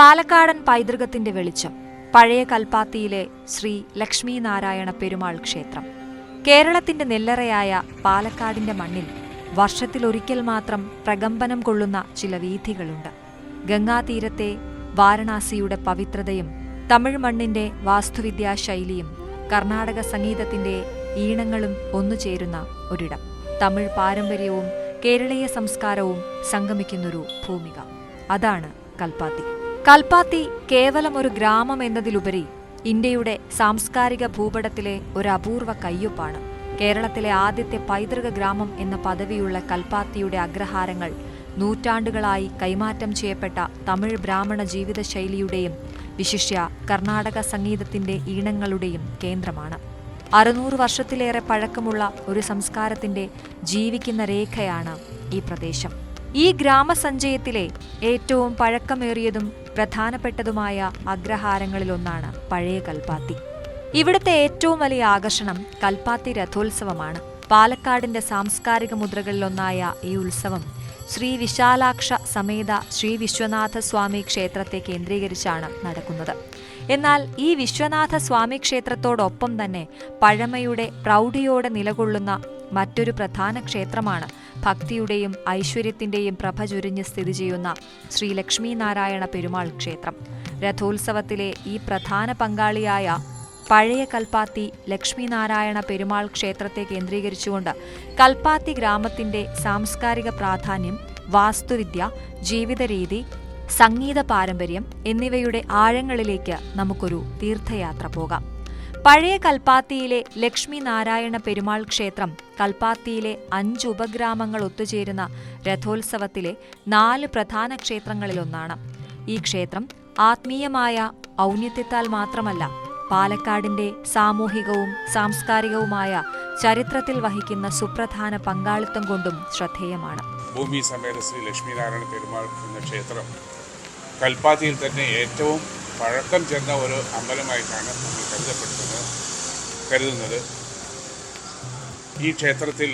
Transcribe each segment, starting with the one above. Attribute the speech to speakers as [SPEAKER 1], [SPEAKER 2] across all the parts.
[SPEAKER 1] പാലക്കാടൻ പൈതൃകത്തിന്റെ വെളിച്ചം. പഴയ കൽപ്പാത്തിയിലെ ശ്രീ ലക്ഷ്മി നാരായണ പെരുമാൾ ക്ഷേത്രം. കേരളത്തിന്റെ നെല്ലറയായ പാലക്കാടിന്റെ മണ്ണിൽ വർഷത്തിലൊരിക്കൽ മാത്രം പ്രകമ്പനം കൊള്ളുന്ന ചില വീഥികളുണ്ട്. ഗംഗാതീരത്തെ വാരണാസിയുടെ പവിത്രതയും തമിഴ് മണ്ണിന്റെ വാസ്തുവിദ്യാ ശൈലിയും കർണാടക സംഗീതത്തിന്റെ ഈണങ്ങളും ഒന്നുചേരുന്ന ഒരിടം. തമിഴ് പാരമ്പര്യവും കേരളീയ സംസ്കാരവും സംഗമിക്കുന്നൊരു ഭൂമിക. അതാണ് കൽപ്പാത്തി. കൽപ്പാത്തി കേവലം ഒരു ഗ്രാമം എന്നതിലുപരി ഇന്ത്യയുടെ സാംസ്കാരിക ഭൂപടത്തിലെ ഒരു അപൂർവ കയ്യൊപ്പാണ്. കേരളത്തിലെ ആദ്യത്തെ പൈതൃക ഗ്രാമം എന്ന പദവിയുള്ള കൽപ്പാത്തിയുടെ അഗ്രഹാരങ്ങൾ നൂറ്റാണ്ടുകളായി കൈമാറ്റം ചെയ്യപ്പെട്ട തമിഴ് ബ്രാഹ്മണ ജീവിതശൈലിയുടെയും വിശിഷ്യ കർണാടക സംഗീതത്തിന്റെ ഈണങ്ങളുടെയും കേന്ദ്രമാണ്. 600 വർഷത്തിലേറെ പഴക്കമുള്ള ഒരു സംസ്കാരത്തിന്റെ ജീവിക്കുന്ന രേഖയാണ് ഈ പ്രദേശം. ഈ ഗ്രാമസഞ്ചയത്തിലെ ഏറ്റവും പഴക്കമേറിയതും പ്രധാനപ്പെട്ടതുമായ അഗ്രഹാരങ്ങളിലൊന്നാണ് പഴയ കൽപ്പാത്തി. ഇവിടുത്തെ ഏറ്റവും വലിയ ആകർഷണം കൽപ്പാത്തി രഥോത്സവമാണ്. പാലക്കാടിന്റെ സാംസ്കാരിക മുദ്രകളിലൊന്നായ ഈ ഉത്സവം ശ്രീ വിശാലാക്ഷ സമേത ശ്രീ വിശ്വനാഥ സ്വാമി ക്ഷേത്രത്തെ കേന്ദ്രീകരിച്ചാണ് നടക്കുന്നത്. എന്നാൽ ഈ വിശ്വനാഥ സ്വാമി ക്ഷേത്രത്തോടൊപ്പം തന്നെ പഴമയുടെ പ്രൗഢിയോടെ നിലകൊള്ളുന്ന മറ്റൊരു പ്രധാന ക്ഷേത്രമാണ് ഭക്തിയുടെയും ഐശ്വര്യത്തിന്റെയും പ്രഭ ചൊരിഞ്ഞ് സ്ഥിതി ചെയ്യുന്ന ശ്രീ ലക്ഷ്മി നാരായണ പെരുമാൾ ക്ഷേത്രം. രഥോത്സവത്തിലെ ഈ പ്രധാന പങ്കാളിയായ പഴയ കൽപ്പാത്തി ലക്ഷ്മി നാരായണ പെരുമാൾ ക്ഷേത്രത്തെ കേന്ദ്രീകരിച്ചുകൊണ്ട് കൽപ്പാത്തി ഗ്രാമത്തിന്റെ സാംസ്കാരിക പ്രാധാന്യം, വാസ്തുവിദ്യ, ജീവിതരീതി, സംഗീത പാരമ്പര്യം എന്നിവയുടെ ആഴങ്ങളിലേക്ക് നമുക്കൊരു തീർത്ഥയാത്ര പോകാം. പഴയ കൽപ്പാത്തിയിലെ ലക്ഷ്മി നാരായണ പെരുമാൾ ക്ഷേത്രം കൽപ്പാത്തിയിലെ 5 ഉപഗ്രാമങ്ങൾ ഒത്തുചേരുന്ന രഥോത്സവത്തിലെ 4 പ്രധാന ക്ഷേത്രങ്ങളിലൊന്നാണ്. ഈ ക്ഷേത്രം ആത്മീയമായ ഔന്നത്യത്താൽ മാത്രമല്ല, പാലക്കാടിന്റെ സാമൂഹികവും സാംസ്കാരികവുമായ ചരിത്രത്തിൽ വഹിക്കുന്ന സുപ്രധാന പങ്കാളിത്തം കൊണ്ടും ശ്രദ്ധേയമാണ്.
[SPEAKER 2] ഭൂമി സമേത ശ്രീ ലക്ഷ്മീനാരായണ പെരുമാൾ എന്ന ക്ഷേത്രം കൽപ്പാത്തിയിൽ തന്നെ ഏറ്റവും പഴക്കം ചെന്ന ഒരു അമ്പലമായിട്ടാണ് നമ്മൾ കരുതുന്നത്. ഈ ക്ഷേത്രത്തിൽ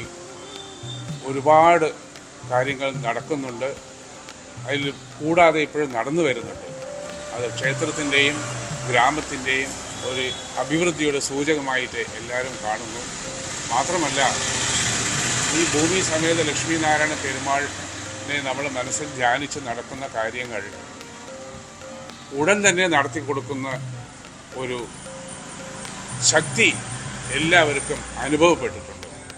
[SPEAKER 2] ഒരുപാട് കാര്യങ്ങൾ നടക്കുന്നുണ്ട്. അതിൽ കൂടാതെ ഇപ്പോഴും നടന്നു വരുന്നുണ്ട്. അത് ക്ഷേത്രത്തിൻ്റെയും ഗ്രാമത്തിൻ്റെയും ഒരു അഭിവൃദ്ധിയുടെ സൂചകമായിട്ട് എല്ലാവരും കാണുന്നു. മാത്രമല്ല, ഈ ഭൂമി സമേത ലക്ഷ്മീനാരായണ പെരുമാളിനെ നമ്മൾ മനസ്സിൽ ധ്യാനിച്ച് നടക്കുന്ന കാര്യങ്ങൾ ഉടൻ തന്നെ നടത്തി കൊടുക്കുന്ന ഒരു ശക്തി എല്ലാവർക്കും അനുഭവപ്പെട്ടിട്ടുണ്ട്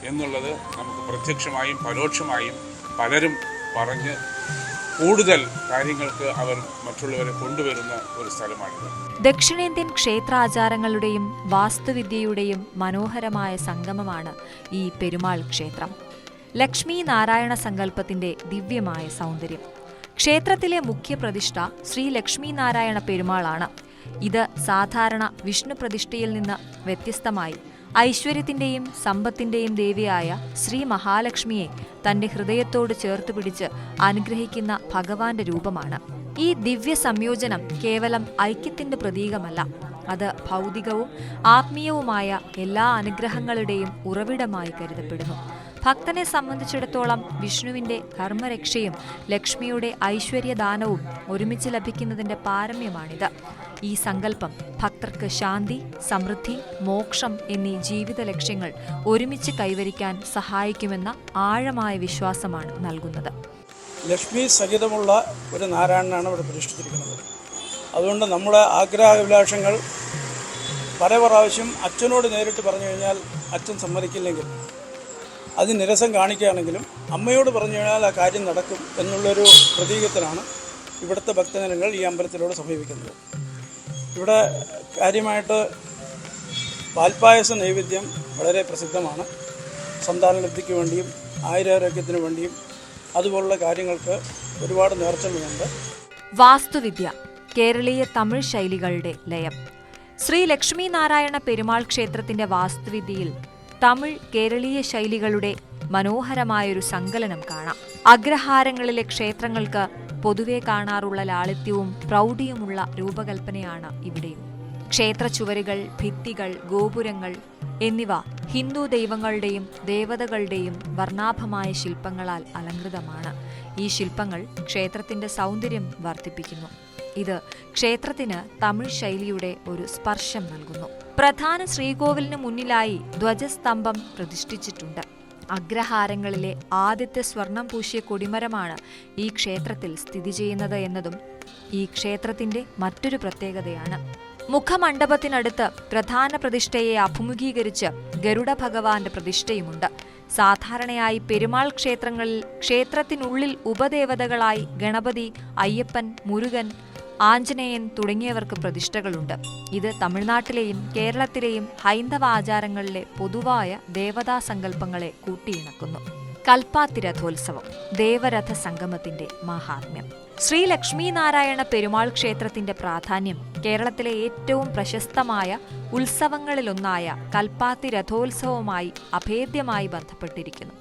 [SPEAKER 2] എന്നുള്ളത് നമുക്ക് പ്രത്യക്ഷമായും പരോക്ഷമായും പലരും പറഞ്ഞ് കൂടുതൽ കാര്യങ്ങൾക്ക് അവർ മറ്റുള്ളവരെ കൊണ്ടുവരുന്ന ഒരു സ്ഥലമാണിത്.
[SPEAKER 1] ദക്ഷിണേന്ത്യൻ ക്ഷേത്രാചാരങ്ങളുടെയും വാസ്തുവിദ്യയുടെയും മനോഹരമായ സംഗമമാണ് ഈ പെരുമാൾ ക്ഷേത്രം. ലക്ഷ്മി നാരായണ സങ്കല്പത്തിന്റെ ദിവ്യമായ സൗന്ദര്യം. ക്ഷേത്രത്തിലെ മുഖ്യ പ്രതിഷ്ഠ ശ്രീ ലക്ഷ്മി നാരായണ പെരുമാളാണ്. ഇത് സാധാരണ വിഷ്ണു പ്രതിഷ്ഠയിൽ നിന്ന് വ്യത്യസ്തമായി ഐശ്വര്യത്തിന്റെയും സമ്പത്തിന്റെയും ദേവിയായ ശ്രീ മഹാലക്ഷ്മിയെ തന്റെ ഹൃദയത്തോട് ചേർത്ത് പിടിച്ച് അനുഗ്രഹിക്കുന്ന ഭഗവാന്റെ രൂപമാണ്. ഈ ദിവ്യ സംയോജനം കേവലം ഐക്യത്തിന്റെ പ്രതീകമല്ല, അത് ഭൗതികവും ആത്മീയവുമായ എല്ലാ അനുഗ്രഹങ്ങളുടെയും ഉറവിടമായി കരുതപ്പെടുന്നു. ഭക്തനെ സംബന്ധിച്ചിടത്തോളം വിഷ്ണുവിന്റെ ധർമ്മരക്ഷയും ലക്ഷ്മിയുടെ ഐശ്വര്യദാനവും ഒരുമിച്ച് ലഭിക്കുന്നതിന്റെ പാരമ്യമാണിത്. ഈ സങ്കല്പം ഭക്തർക്ക് ശാന്തി, സമൃദ്ധി, മോക്ഷം എന്നീ ജീവിത ലക്ഷ്യങ്ങൾ ഒരുമിച്ച് കൈവരിക്കാൻ സഹായിക്കുമെന്ന ആഴമായ വിശ്വാസമാണ് നൽകുന്നത്.
[SPEAKER 3] ലക്ഷ്മി സഹിതമുള്ള ഒരു നാരായണനാണ് ഇവിടെ പ്രതിഷ്ഠിച്ചിരിക്കുന്നത്. അതുകൊണ്ട് നമ്മുടെ ആഗ്രഹാഭിലാഷങ്ങൾ പല പ്രാവശ്യം അച്ഛനോട് നേരിട്ട് പറഞ്ഞു കഴിഞ്ഞാൽ അച്ഛൻ സമ്മതിക്കില്ലെങ്കിൽ അത് നിരസം കാണിക്കുകയാണെങ്കിലും അമ്മയോട് പറഞ്ഞു കഴിഞ്ഞാൽ ആ കാര്യം നടക്കും എന്നുള്ളൊരു പ്രതീകത്തിലാണ് ഇവിടുത്തെ ഭക്തജനങ്ങൾ ഈ അമ്പലത്തിലൂടെ സമീപിക്കുന്നത്. ഇവിടെ കാര്യമായിട്ട് പാൽപ്പായസ നൈവേദ്യം വളരെ പ്രസിദ്ധമാണ്. സന്താനലബ്ധിക്ക് വേണ്ടിയും ആയുരാരോഗ്യത്തിന് വേണ്ടിയും അതുപോലുള്ള കാര്യങ്ങൾക്ക് ഒരുപാട് നേർച്ചകളുണ്ട്.
[SPEAKER 1] വാസ്തുവിദ്യ, കേരളീയ തമിഴ് ശൈലികളുടെ ലയം. ശ്രീ ലക്ഷ്മി നാരായണ പെരുമാൾ ക്ഷേത്രത്തിന്റെ വാസ്തുവിദ്യയിൽ തമിഴ് കേരളീയ ശൈലികളുടെ മനോഹരമായൊരു സങ്കലനം കാണാം. അഗ്രഹാരങ്ങളിലെ ക്ഷേത്രങ്ങൾക്ക് പൊതുവെ കാണാറുള്ള ലാളിത്യവും പ്രൗഢിയുമുള്ള രൂപകൽപ്പനയാണ് ഇവിടെയും. ക്ഷേത്ര ചുവരുകൾ, ഭിത്തികൾ, ഗോപുരങ്ങൾ എന്നിവ ഹിന്ദു ദൈവങ്ങളുടെയും ദേവതകളുടെയും വർണ്ണാഭമായ ശില്പങ്ങളാൽ അലങ്കൃതമാണ്. ഈ ശില്പങ്ങൾ ക്ഷേത്രത്തിന്റെ സൗന്ദര്യം വർദ്ധിപ്പിക്കുന്നു. ഇത് ക്ഷേത്രത്തിന് തമിഴ് ശൈലിയുടെ ഒരു സ്പർശം നൽകുന്നു. പ്രധാന ശ്രീകോവിലിന് മുന്നിലായി ധ്വജസ്തംഭം പ്രതിഷ്ഠിച്ചിട്ടുണ്ട്. അഗ്രഹാരങ്ങളിലെ ആദ്യത്തെ സ്വർണം പൂശിയ കൊടിമരമാണ് ഈ ക്ഷേത്രത്തിൽ സ്ഥിതി ചെയ്യുന്നത് എന്നതും ഈ ക്ഷേത്രത്തിന്റെ മറ്റൊരു പ്രത്യേകതയാണ്. മുഖമണ്ഡപത്തിനടുത്ത് പ്രധാന പ്രതിഷ്ഠയെ അഭിമുഖീകരിച്ച് ഗരുഡ ഭഗവാന്റെ പ്രതിഷ്ഠയുമുണ്ട്. സാധാരണയായി പെരുമാൾ ക്ഷേത്രങ്ങളിൽ ക്ഷേത്രത്തിനുള്ളിൽ ഉപദേവതകളായി ഗണപതി, അയ്യപ്പൻ, മുരുകൻ, ആഞ്ജനേയൻ തുടങ്ങിയവർക്ക് പ്രതിഷ്ഠകളുണ്ട്. ഇത് തമിഴ്നാട്ടിലെയും കേരളത്തിലെയും ഹൈന്ദവ ആചാരങ്ങളിലെ പൊതുവായ ദേവതാ സങ്കല്പങ്ങളെ കൂട്ടിയിണക്കുന്നു. കൽപ്പാത്തി രഥോത്സവം, ദേവരഥ സംഗമത്തിന്റെ മാഹാത്മ്യം. ശ്രീ ലക്ഷ്മീനാരായണ പെരുമാൾ ക്ഷേത്രത്തിന്റെ പ്രാധാന്യം കേരളത്തിലെ ഏറ്റവും പ്രശസ്തമായ ഉത്സവങ്ങളിലൊന്നായ കൽപ്പാത്തി രഥോത്സവവുമായി അഭേദ്യമായി ബന്ധപ്പെട്ടിരിക്കുന്നു.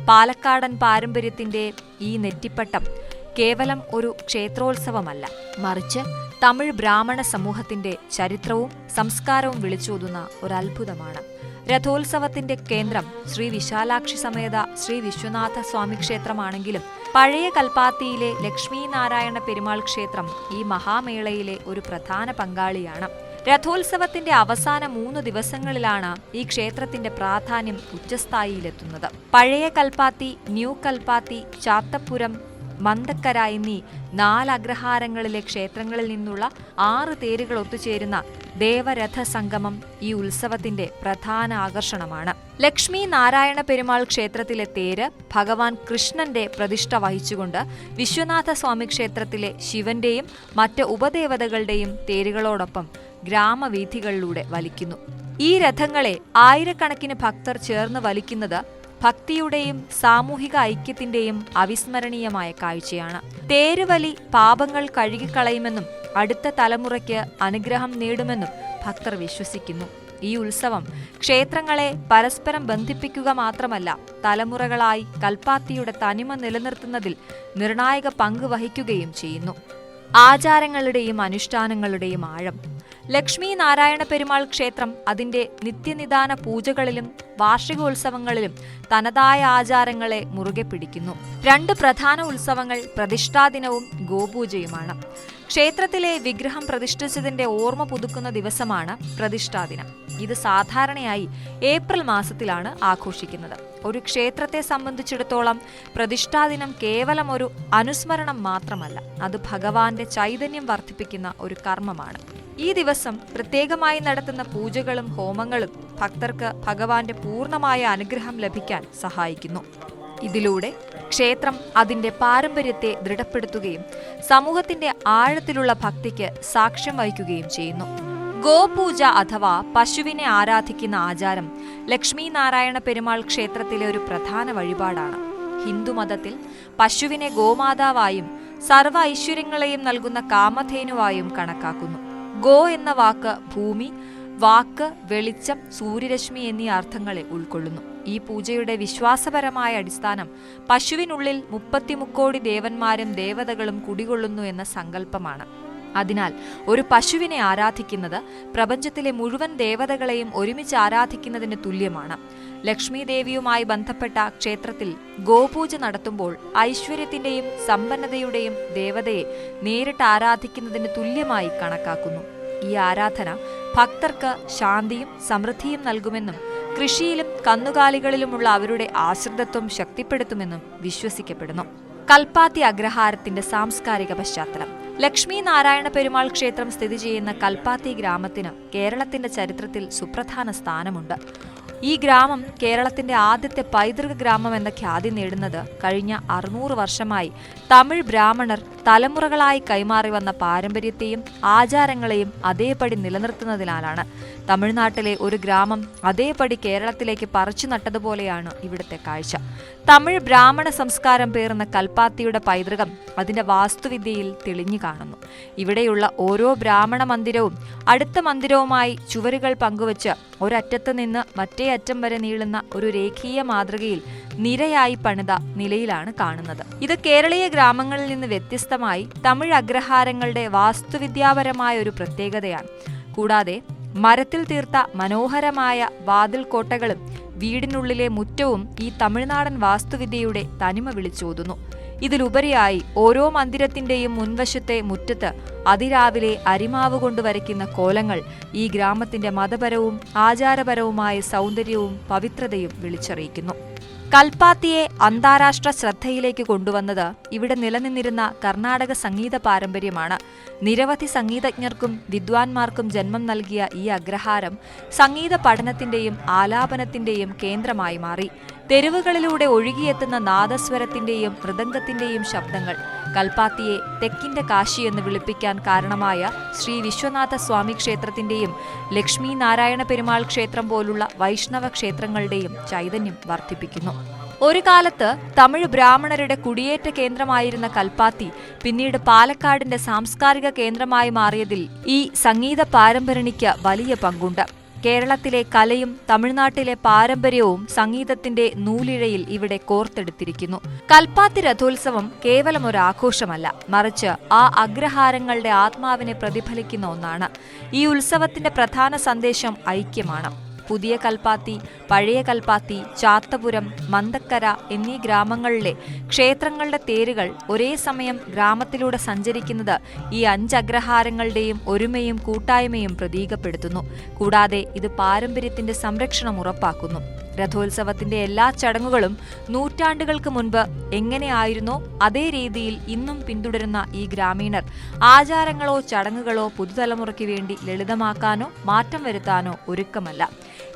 [SPEAKER 1] പാലക്കാടൻ പാരമ്പര്യത്തിന്റെ ഈ നെറ്റിപ്പട്ടം കേവലം ഒരു ക്ഷേത്രോത്സവമല്ല, മറിച്ച് തമിഴ് ബ്രാഹ്മണ സമൂഹത്തിന്റെ ചരിത്രവും സംസ്കാരവും വിളിച്ചോതുന്ന ഒരു അത്ഭുതമാണ്. രഥോത്സവത്തിന്റെ കേന്ദ്രം ശ്രീ വിശാലാക്ഷി സമേത ശ്രീ വിശ്വനാഥ സ്വാമി ക്ഷേത്രമാണെങ്കിലും പഴയ കൽപ്പാത്തിയിലെ ലക്ഷ്മീനാരായണ പെരുമാൾ ക്ഷേത്രം ഈ മഹാമേളയിലെ ഒരു പ്രധാന പങ്കാളിയാണ്. രഥോത്സവത്തിന്റെ അവസാന 3 ദിവസങ്ങളിലാണ് ഈ ക്ഷേത്രത്തിന്റെ പ്രാധാന്യം ഉച്ചസ്ഥായിയിലെത്തുന്നത്. പഴയ കൽപ്പാത്തി, ന്യൂ കൽപ്പാത്തി, ചാത്തപ്പുരം, മന്തക്കര എന്നീ 4 അഗ്രഹാരങ്ങളിലെ ക്ഷേത്രങ്ങളിൽ നിന്നുള്ള 6 തേരുകൾ ഒത്തുചേരുന്ന ദേവരഥ സംഗമം ഈ ഉത്സവത്തിന്റെ പ്രധാന ആകർഷണമാണ്. ലക്ഷ്മി നാരായണ പെരുമാൾ ക്ഷേത്രത്തിലെ തേര് ഭഗവാൻ കൃഷ്ണന്റെ പ്രതിഷ്ഠ വഹിച്ചുകൊണ്ട് വിശ്വനാഥ സ്വാമി ക്ഷേത്രത്തിലെ ശിവന്റെയും മറ്റ് ഉപദേവതകളുടെയും തേരുകളോടൊപ്പം ഗ്രാമവീഥികളിലൂടെ വലിക്കുന്നു. ഈ രഥങ്ങളെ ആയിരക്കണക്കിന് ഭക്തർ ചേർന്ന് വലിക്കുന്നത് ഭക്തിയുടെയും സാമൂഹിക ഐക്യത്തിന്റെയും അവിസ്മരണീയമായ കാഴ്ചയാണ്. തേരുവലി പാപങ്ങൾ കഴുകിക്കളയുമെന്നും അടുത്ത തലമുറയ്ക്ക് അനുഗ്രഹം നേടുമെന്നും ഭക്തർ വിശ്വസിക്കുന്നു. ഈ ഉത്സവം ക്ഷേത്രങ്ങളെ പരസ്പരം ബന്ധിപ്പിക്കുക മാത്രമല്ല, തലമുറകളായി കൽപ്പാത്തിയുടെ തനിമ നിലനിർത്തുന്നതിൽ നിർണായക പങ്ക് വഹിക്കുകയും ചെയ്യുന്നു. ആചാരങ്ങളുടെയും അനുഷ്ഠാനങ്ങളുടെയും ആഴം. ലക്ഷ്മി നാരായണ പെരുമാൾ ക്ഷേത്രം അതിന്റെ നിത്യനിദാന പൂജകളിലും വാർഷികോത്സവങ്ങളിലും തനതായ ആചാരങ്ങളെ മുറുകെ പിടിക്കുന്നു. 2 പ്രധാന ഉത്സവങ്ങൾ പ്രതിഷ്ഠാദിനവും ഗോപൂജയുമാണ്. ക്ഷേത്രത്തിലെ വിഗ്രഹം പ്രതിഷ്ഠിച്ചതിന്റെ ഓർമ്മ പുതുക്കുന്ന ദിവസമാണ് പ്രതിഷ്ഠാദിനം. ഇത് സാധാരണയായി ഏപ്രിൽ മാസത്തിലാണ് ആഘോഷിക്കുന്നത്. ഒരു ക്ഷേത്രത്തെ സംബന്ധിച്ചിടത്തോളം പ്രതിഷ്ഠാദിനം കേവലം ഒരു അനുസ്മരണം മാത്രമല്ല, അത് ഭഗവാന്റെ ചൈതന്യം വർദ്ധിപ്പിക്കുന്ന ഒരു കർമ്മമാണ്. ഈ ദിവസം പ്രത്യേകമായി നടത്തുന്ന പൂജകളും ഹോമങ്ങളും ഭക്തർക്ക് ഭഗവാന്റെ പൂർണ്ണമായ അനുഗ്രഹം ലഭിക്കാൻ സഹായിക്കുന്നു. ഇതിലൂടെ ക്ഷേത്രം അതിന്റെ പാരമ്പര്യത്തെ ദൃഢപ്പെടുത്തുകയും സമൂഹത്തിന്റെ ആഴത്തിലുള്ള ഭക്തിക്ക് സാക്ഷ്യം വഹിക്കുകയും ചെയ്യുന്നു. ഗോപൂജ അഥവാ പശുവിനെ ആരാധിക്കുന്ന ആചാരം ലക്ഷ്മി നാരായണ പെരുമാൾ ക്ഷേത്രത്തിലെ ഒരു പ്രധാന വഴിപാടാണ്. ഹിന്ദുമതത്തിൽ പശുവിനെ ഗോമാതാവായും സർവ്വ ഐശ്വര്യങ്ങളെയും നൽകുന്ന കാമധേനുവായും കണക്കാക്കുന്നു. ഗോ എന്ന വാക്ക് ഭൂമി, വാക്ക്, വെളിച്ചം, സൂര്യരശ്മി എന്നീ അർത്ഥങ്ങളെ ഉൾക്കൊള്ളുന്നു. ഈ പൂജയുടെ വിശ്വാസപരമായ അടിസ്ഥാനം പശുവിനുള്ളിൽ 33 കോടി ദേവന്മാരും ദേവതകളും കുടികൊള്ളുന്നു എന്ന സങ്കല്പമാണ്. അതിനാൽ ഒരു പശുവിനെ ആരാധിക്കുന്നത് പ്രപഞ്ചത്തിലെ മുഴുവൻ ദേവതകളെയും ഒരുമിച്ച് ആരാധിക്കുന്നതിന് തുല്യമാണ്. ലക്ഷ്മി ദേവിയുമായി ബന്ധപ്പെട്ട ക്ഷേത്രത്തിൽ ഗോപൂജ നടത്തുമ്പോൾ ഐശ്വര്യത്തിന്റെയും സമ്പന്നതയുടെയും ദേവതയെ നേരിട്ട് ആരാധിക്കുന്നതിന് തുല്യമായി കണക്കാക്കുന്നു. ഈ ആരാധന ഭക്തർക്ക് ശാന്തിയും സമൃദ്ധിയും നൽകുമെന്നും കൃഷിയിലും കന്നുകാലികളിലുമുള്ള അവരുടെ ആശ്രിതത്വം ശക്തിപ്പെടുത്തുമെന്നും വിശ്വസിക്കപ്പെടുന്നു. കൽപ്പാത്തി അഗ്രഹാരത്തിന്റെ സാംസ്കാരിക പശ്ചാത്തലം. ലക്ഷ്മി നാരായണ പെരുമാൾ ക്ഷേത്രം സ്ഥിതി ചെയ്യുന്ന കൽപ്പാത്തി ഗ്രാമത്തിന് കേരളത്തിന്റെ ചരിത്രത്തിൽ സുപ്രധാന സ്ഥാനമുണ്ട്. ഈ ഗ്രാമം കേരളത്തിന്റെ ആദ്യത്തെ പൈതൃക ഗ്രാമം എന്ന ഖ്യാതി നേടുന്നത് കഴിഞ്ഞ 600 വർഷമായി തമിഴ് ബ്രാഹ്മണർ തലമുറകളായി കൈമാറി വന്ന പാരമ്പര്യത്തെയും ആചാരങ്ങളെയും അതേപടി നിലനിർത്തുന്നതിനാലാണ്. തമിഴ്നാട്ടിലെ ഒരു ഗ്രാമം അതേപടി കേരളത്തിലേക്ക് പറിച്ചു നട്ടതുപോലെയാണ് ഇവിടുത്തെ കാഴ്ച. തമിഴ് ബ്രാഹ്മണ സംസ്കാരം പേറുന്ന കൽപ്പാത്തിയുടെ പൈതൃകം അതിന്റെ വാസ്തുവിദ്യയിൽ തെളിഞ്ഞു കാണുന്നു. ഇവിടെയുള്ള ഓരോ ബ്രാഹ്മണ മന്ദിരവും അടുത്ത മന്ദിരവുമായി ചുവരുകൾ പങ്കുവച്ച് ഒരറ്റത്ത് നിന്ന് മറ്റേ അറ്റം വരെ നീളുന്ന ഒരു രേഖീയ മാതൃകയിൽ നിരയായി പണിത നിലയിലാണ് കാണുന്നത്. ഇത് കേരളീയ ഗ്രാമങ്ങളിൽ നിന്ന് വ്യത്യസ്തമായി തമിഴ് അഗ്രഹാരങ്ങളുടെ വാസ്തുവിദ്യാപരമായ ഒരു പ്രത്യേകതയാണ്. കൂടാതെ മരത്തിൽ തീർത്ത മനോഹരമായ വാതിൽ കോട്ടകളും വീടിനുള്ളിലെ മുറ്റവും ഈ തമിഴ്നാടൻ വാസ്തുവിദ്യയുടെ തനിമ വിളിച്ചോതുന്നു. ഇതിലുപരിയായി ഓരോ മന്ദിരത്തിന്റെയും മുൻവശത്തെ മുറ്റത്ത് അതിരാവിലെ അരിമാവ് കൊണ്ട് വരയ്ക്കുന്ന കോലങ്ങൾ ഈ ഗ്രാമത്തിന്റെ മതപരവും ആചാരപരവുമായ സൗന്ദര്യവും പവിത്രതയും വിളിച്ചറിയിക്കുന്നു. കൽപ്പാത്തിയെ അന്താരാഷ്ട്ര ശ്രദ്ധയിലേക്ക് കൊണ്ടുവന്നത് ഇവിടെ നിലനിന്നിരുന്ന കർണാടക സംഗീത പാരമ്പര്യമാണ്. നിരവധി സംഗീതജ്ഞർക്കും വിദ്വാൻമാർക്കും ജന്മം നൽകിയ ഈ അഗ്രഹാരം സംഗീത പഠനത്തിന്റെയും ആലാപനത്തിന്റെയും കേന്ദ്രമായി മാറി. തെരുവുകളിലൂടെ ഒഴുകിയെത്തുന്ന നാദസ്വരത്തിന്റെയും മൃദംഗത്തിന്റെയും ശബ്ദങ്ങൾ കൽപ്പാത്തിയെ തെക്കിന്റെ കാശി എന്ന് വിളിപ്പിക്കാൻ കാരണമായ ശ്രീ വിശ്വനാഥ സ്വാമി ക്ഷേത്രത്തിന്റെയും ലക്ഷ്മി നാരായണ പെരുമാൾ ക്ഷേത്രം പോലുള്ള വൈഷ്ണവ ക്ഷേത്രങ്ങളുടെയും ചൈതന്യം വർദ്ധിപ്പിക്കുന്നു. ഒരു കാലത്ത് തമിഴ് ബ്രാഹ്മണരുടെ കുടിയേറ്റ കേന്ദ്രമായിരുന്ന കൽപ്പാത്തി പിന്നീട് പാലക്കാടിന്റെ സാംസ്കാരിക കേന്ദ്രമായി മാറിയതിൽ ഈ സംഗീത പാരമ്പര്യണിക്ക് വലിയ പങ്കുണ്ട്. കേരളത്തിലെ കലയും തമിഴ്നാട്ടിലെ പാരമ്പര്യവും സംഗീതത്തിന്റെ നൂലിഴയിൽ ഇവിടെ കോർത്തെടുത്തിരിക്കുന്നു. കൽപ്പാത്തി രഥോത്സവം കേവലം ഒരു ആഘോഷമല്ല, മറിച്ച് ആ അഗ്രഹാരങ്ങളുടെ ആത്മാവിനെ പ്രതിഫലിക്കുന്ന ഒന്നാണ്. ഈ ഉത്സവത്തിന്റെ പ്രധാന സന്ദേശം ഐക്യമാണ്. പുതിയ കൽപ്പാത്തി, പഴയ കൽപ്പാത്തി, ചാത്തപുരം, മന്തക്കര എന്നീ ഗ്രാമങ്ങളിലെ ക്ഷേത്രങ്ങളുടെ തേരുകൾ ഒരേ സമയം ഗ്രാമത്തിലൂടെ സഞ്ചരിക്കുന്നത് ഈ 5 അഗ്രഹാരങ്ങളുടെയും ഒരുമയും കൂട്ടായ്മയും പ്രതീകപ്പെടുത്തുന്നു. കൂടാതെ ഇത് പാരമ്പര്യത്തിന്റെ സംരക്ഷണം ഉറപ്പാക്കുന്നു. രഥോത്സവത്തിന്റെ എല്ലാ ചടങ്ങുകളും നൂറ്റാണ്ടുകൾക്ക് മുൻപ് എങ്ങനെയായിരുന്നോ അതേ രീതിയിൽ ഇന്നും പിന്തുടരുന്ന ഈ ഗ്രാമീണർ ആചാരങ്ങളോ ചടങ്ങുകളോ പുതുതലമുറയ്ക്ക് വേണ്ടി ലളിതമാക്കാനോ മാറ്റം വരുത്താനോ ഒരുക്കമല്ല.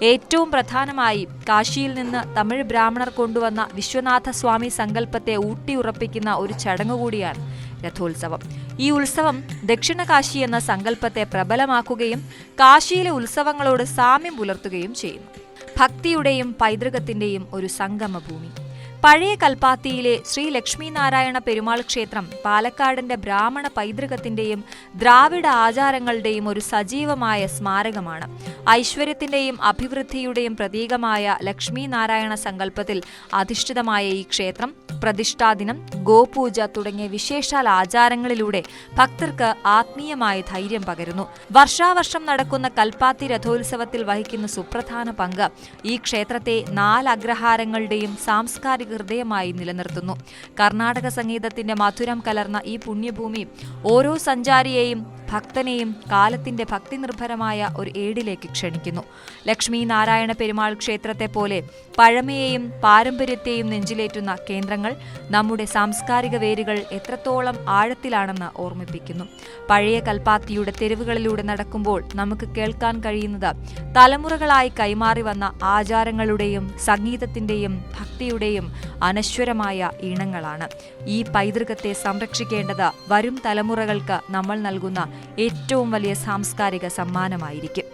[SPEAKER 1] ഏറ്റവും പ്രധാനമായി കാശിയിൽ നിന്ന് തമിഴ് ബ്രാഹ്മണർ കൊണ്ടുവന്ന വിശ്വനാഥ സ്വാമി സങ്കല്പത്തെ ഊട്ടിയുറപ്പിക്കുന്ന ഒരു ചടങ്ങ് കൂടിയാണ് രഥോത്സവം. ഈ ഉത്സവം ദക്ഷിണ കാശി എന്ന സങ്കല്പത്തെ പ്രബലമാക്കുകയും കാശിയിലെ ഉത്സവങ്ങളോട് സാമ്യം പുലർത്തുകയും ചെയ്യുന്നു. ഭക്തിയുടെയും പൈതൃകത്തിന്റെയും ഒരു സംഗമഭൂമി. പഴയ കൽപ്പാത്തിയിലെ ശ്രീ ലക്ഷ്മി നാരായണ പെരുമാൾ ക്ഷേത്രം പാലക്കാടിന്റെ ബ്രാഹ്മണ പൈതൃകത്തിന്റെയും ദ്രാവിഡ ആചാരങ്ങളുടെയും ഒരു സജീവമായ സ്മാരകമാണ്. ഐശ്വര്യത്തിന്റെയും അഭിവൃദ്ധിയുടെയും പ്രതീകമായ ലക്ഷ്മി നാരായണ സങ്കല്പത്തിൽ അധിഷ്ഠിതമായ ഈ ക്ഷേത്രം പ്രതിഷ്ഠാദിനം, ഗോപൂജ തുടങ്ങിയ വിശേഷാൽ ആചാരങ്ങളിലൂടെ ഭക്തർക്ക് ആത്മീയമായ ധൈര്യം പകരുന്നു. വർഷാവർഷം നടക്കുന്ന കൽപ്പാത്തി രഥോത്സവത്തിൽ വഹിക്കുന്ന സുപ്രധാന പങ്ക് ഈ ക്ഷേത്രത്തെ 4 അഗ്രഹാരങ്ങളുടെയും സാംസ്കാരിക ഹൃദയമായി നിലനിർത്തുന്നു. കർണാടക സംഗീതത്തിന്റെ മധുരം കലർന്ന ഈ പുണ്യഭൂമി ഓരോ സഞ്ചാരിയെയും ഭക്തനെയും കാലത്തിന്റെ ഭക്തിനിർഭരമായ ഒരു ഏടിലേക്ക് ക്ഷണിക്കുന്നു. ലക്ഷ്മി നാരായണ പെരുമാൾ ക്ഷേത്രത്തെ പോലെ പഴമയെയും പാരമ്പര്യത്തെയും നെഞ്ചിലേറ്റുന്ന കേന്ദ്രങ്ങൾ നമ്മുടെ സാംസ്കാരിക വേരുകൾ എത്രത്തോളം ആഴത്തിലാണെന്ന് ഓർമ്മിപ്പിക്കുന്നു. പഴയ കൽപ്പാത്തിയുടെ തെരുവുകളിലൂടെ നടക്കുമ്പോൾ നമുക്ക് കേൾക്കാൻ കഴിയുന്നത് തലമുറകളായി കൈമാറി വന്ന ആചാരങ്ങളുടെയും സംഗീതത്തിന്റെയും ഭക്തിയുടെയും അനശ്വരമായ ഈണങ്ങളാണ്. ഈ പൈതൃകത്തെ സംരക്ഷിക്കേണ്ടത് വരും തലമുറകൾക്ക് നമ്മൾ നൽകുന്ന ഏറ്റവും വലിയ സാംസ്കാരിക സമ്മാനമായിരിക്കും.